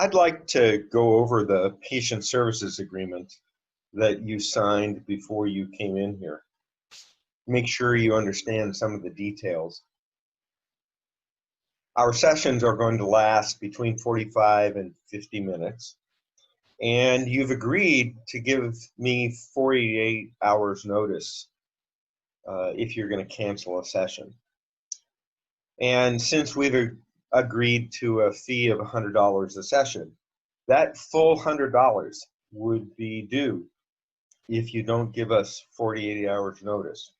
I'd like to go over the patient services agreement that you signed before you came in here. Make sure you understand some of the details. Our sessions are going to last between 45 and 50 minutes, and you've agreed to give me 48 hours notice if you're going to cancel a session. And since we've agreed to a fee of $100 a session, that full $100 would be due if you don't give us 48 hours notice.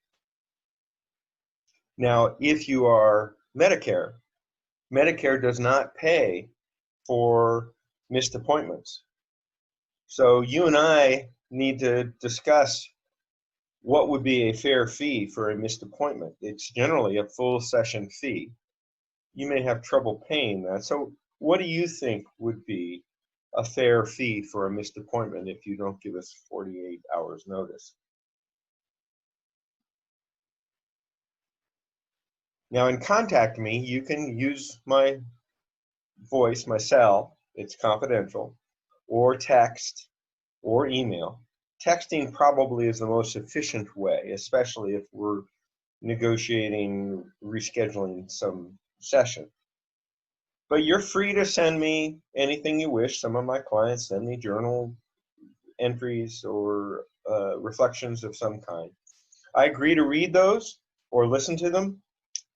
Now, if you are Medicare, Medicare does not pay for missed appointments. So you and I need to discuss what would be a fair fee for a missed appointment. It's generally a full session fee. You may have trouble paying that. So what do you think would be a fair fee for a missed appointment if you don't give us 48 hours notice? Now, in contacting me, you can use my voice, my cell, it's confidential, or text, or email. Texting probably is the most efficient way, especially if we're negotiating rescheduling some session. But you're free to send me anything you wish. Some of my clients send me journal entries or reflections of some kind. I agree to read those or listen to them.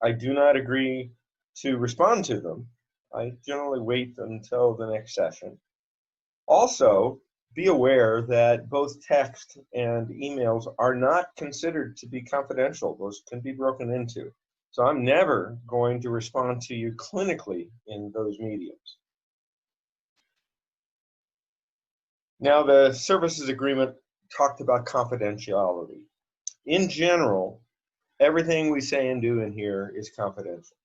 I do not agree to respond to them. I generally wait until the next session. Also, be aware that both text and emails are not considered to be confidential. Those can be broken into. So I'm never going to respond to you clinically in those mediums. Now, the services agreement talked about confidentiality. In general, everything we say and do in here is confidential.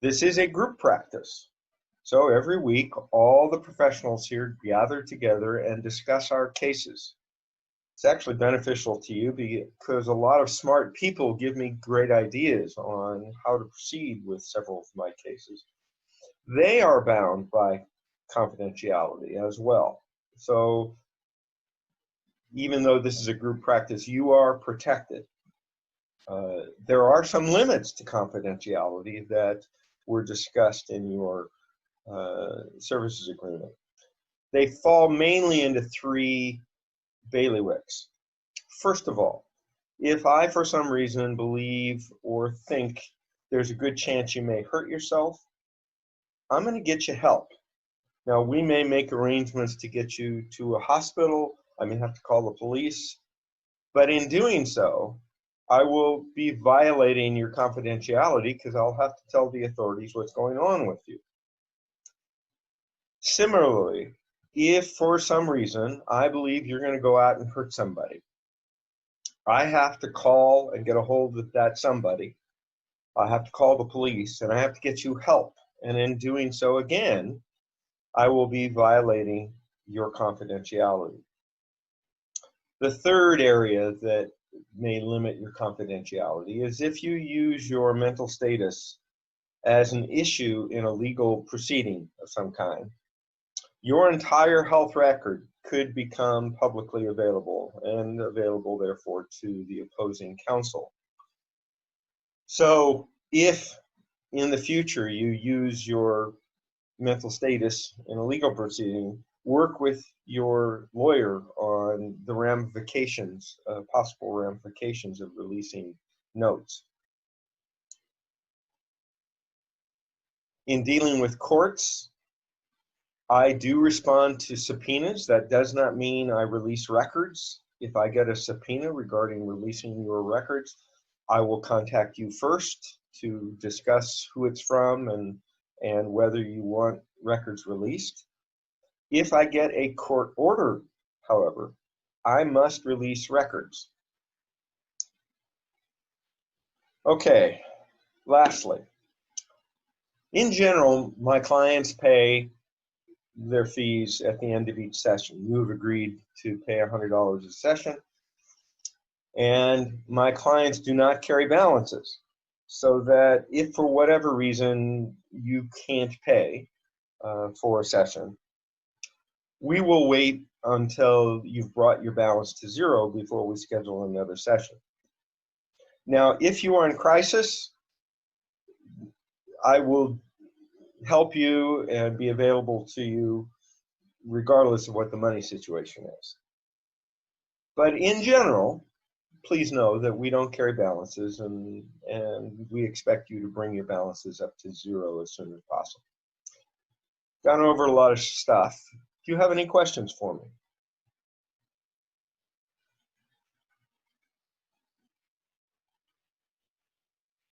This is a group practice. So every week, all the professionals here gather together and discuss our cases. It's actually beneficial to you because a lot of smart people give me great ideas on how to proceed with several of my cases. They are bound by confidentiality as well. So even though this is a group practice, you are protected. There are some limits to confidentiality that were discussed in your services agreement. They fall mainly into three bailiwicks. First of all, if I, for some reason, believe or think there's a good chance you may hurt yourself, I'm going to get you help. Now, we may make arrangements to get you to a hospital. I may have to call the police. But in doing so, I will be violating your confidentiality because I'll have to tell the authorities what's going on with you. Similarly, if for some reason I believe you're going to go out and hurt somebody, I have to call and get a hold of that somebody. I have to call the police and I have to get you help. And in doing so again, I will be violating your confidentiality. The third area that may limit your confidentiality is if you use your mental status as an issue in a legal proceeding of some kind. Your entire health record could become publicly available and available, therefore, to the opposing counsel. So if in the future you use your mental status in a legal proceeding, work with your lawyer on the ramifications, possible ramifications of releasing notes. In dealing with courts, I do respond to subpoenas. That does not mean I release records. If I get a subpoena regarding releasing your records, I will contact you first to discuss who it's from and whether you want records released. If I get a court order, however, I must release records. Okay, lastly, in general, my clients pay their fees at the end of each session. You have agreed to pay $100 a session, and my clients do not carry balances, so that if for whatever reason you can't pay, for a session. We will wait until you've brought your balance to zero before we schedule another session. Now, if you are in crisis, I will help you and be available to you regardless of what the money situation is. But in general, please know that we don't carry balances, and we expect you to bring your balances up to zero as soon as possible. Gone over a lot of stuff. Do you have any questions for me?